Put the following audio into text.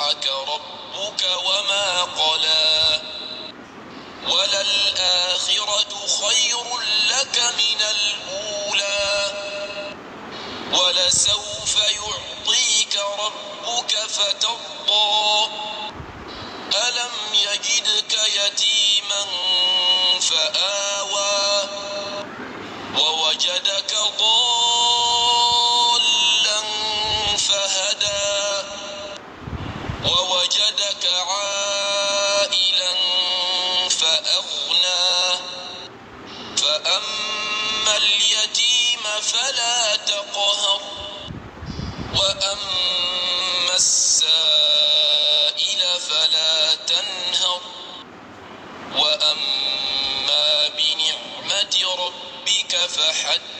ودعك ربك وما قلى وللآخرة خير لك من الأولى ولسوف يعطيك ربك فترضى ألم يجدك يتيما فآوى ووجدك ضالا فهدى ووجدك عائلا فأغنى فأما اليتيم فلا تقهر وأما السائل فلا تنهر وأما بنعمة ربك فحدث